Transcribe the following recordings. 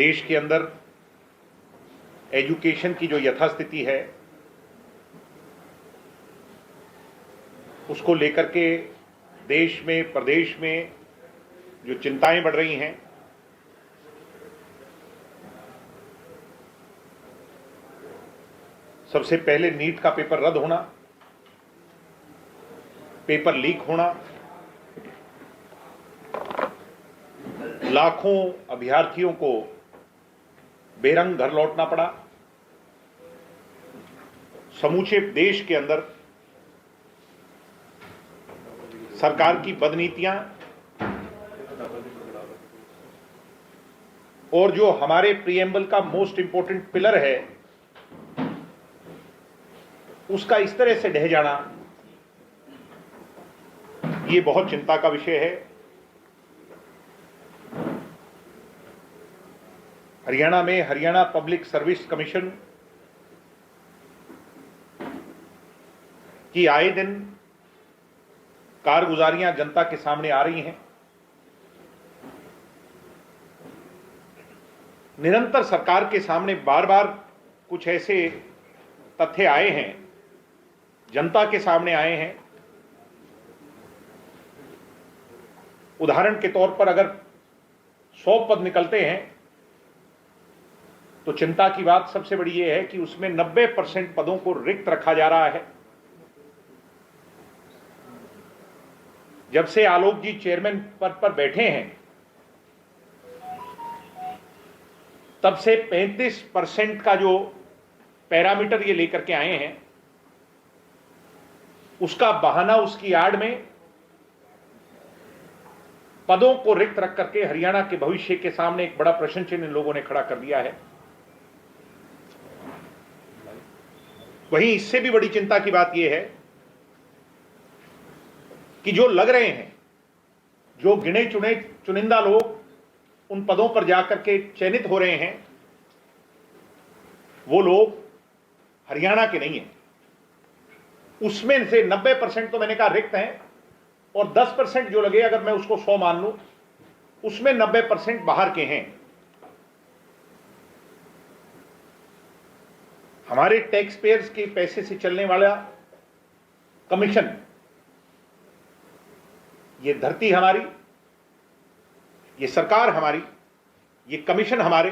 देश के अंदर एजुकेशन की जो यथास्थिति है उसको लेकर के देश में, प्रदेश में जो चिंताएं बढ़ रही हैं, सबसे पहले नीट का पेपर रद्द होना, पेपर लीक होना, लाखों अभ्यर्थियों को बेरंग घर लौटना पड़ा, समूचे देश के अंदर सरकार की बदनीतियां और जो हमारे प्रीएम्बल का मोस्ट इंपोर्टेंट पिलर है उसका इस तरह से ढह जाना, ये बहुत चिंता का विषय है। हरियाणा में हरियाणा पब्लिक सर्विस कमीशन की आए दिन कारगुजारियां जनता के सामने आ रही हैं। निरंतर सरकार के सामने बार बार कुछ ऐसे तथ्य आए हैं, जनता के सामने आए हैं। उदाहरण के तौर पर अगर 100 पद निकलते हैं तो चिंता की बात सबसे बड़ी यह है कि उसमें 90% पदों को रिक्त रखा जा रहा है। जब से आलोक जी चेयरमैन पद पर बैठे हैं तब से 35% का जो पैरामीटर ये लेकर के आए हैं, उसका बहाना, उसकी आड़ में पदों को रिक्त रख करके हरियाणा के भविष्य के सामने एक बड़ा प्रश्न चिन्ह इन लोगों ने खड़ा कर दिया है। वहीं इससे भी बड़ी चिंता की बात यह है कि जो लग रहे हैं, जो गिने चुने चुनिंदा लोग उन पदों पर जाकर के चयनित हो रहे हैं, वो लोग हरियाणा के नहीं हैं। उसमें से 90% तो मैंने कहा रिक्त हैं और 10% जो लगे, अगर मैं उसको 100 मान लूं, उसमें 90% बाहर के हैं। हमारे टैक्स पेयर्स के पैसे से चलने वाला कमीशन, ये धरती हमारी, ये सरकार हमारी, ये कमीशन हमारे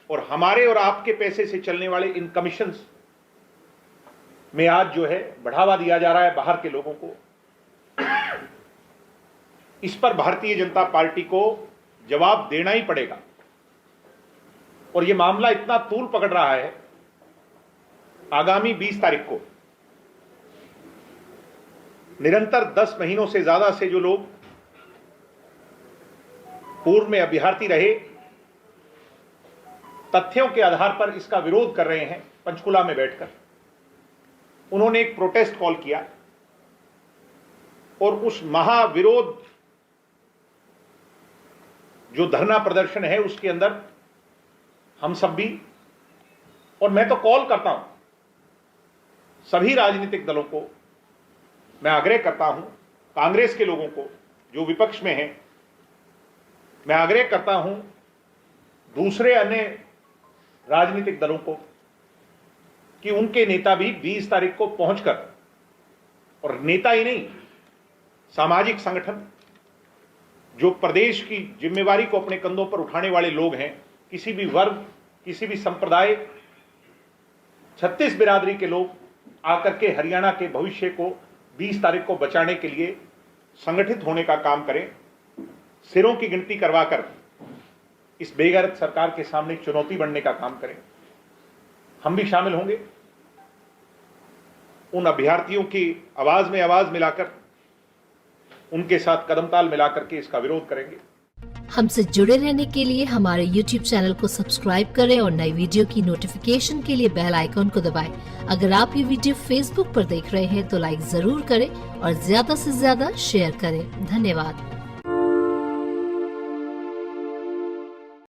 और आपके पैसे से चलने वाले इन कमीशंस में आज जो है बढ़ावा दिया जा रहा है बाहर के लोगों को। इस पर भारतीय जनता पार्टी को जवाब देना ही पड़ेगा। और यह मामला इतना तूल पकड़ रहा है, आगामी 20 तारीख को निरंतर 10 महीनों से ज्यादा से जो लोग पूर्व में अभ्यर्थी रहे, तथ्यों के आधार पर इसका विरोध कर रहे हैं, पंचकुला में बैठकर उन्होंने एक प्रोटेस्ट कॉल किया और उस महाविरोध जो धरना प्रदर्शन है उसके अंदर हम सब भी, और मैं तो कॉल करता हूं सभी राजनीतिक दलों को, मैं आग्रह करता हूं कांग्रेस के लोगों को जो विपक्ष में हैं, मैं आग्रह करता हूं दूसरे अन्य राजनीतिक दलों को कि उनके नेता भी 20 तारीख को पहुंचकर, और नेता ही नहीं, सामाजिक संगठन जो प्रदेश की जिम्मेवारी को अपने कंधों पर उठाने वाले लोग हैं, किसी भी वर्ग, किसी भी संप्रदाय, 36 बिरादरी के लोग आकर के हरियाणा के भविष्य को 20 तारीख को बचाने के लिए संगठित होने का काम करें, सिरों की गिनती करवाकर इस बेगैरत सरकार के सामने चुनौती बनने का काम करें। हम भी शामिल होंगे, उन अभ्यर्थियों की आवाज में आवाज मिलाकर, उनके साथ कदम ताल मिलाकर के इसका विरोध करेंगे। हमसे जुड़े रहने के लिए हमारे YouTube चैनल को सब्सक्राइब करें और नई वीडियो की नोटिफिकेशन के लिए बेल आइकॉन को दबाएं। अगर आप ये वीडियो Facebook पर देख रहे हैं तो लाइक जरूर करें और ज्यादा से ज्यादा शेयर करें। धन्यवाद।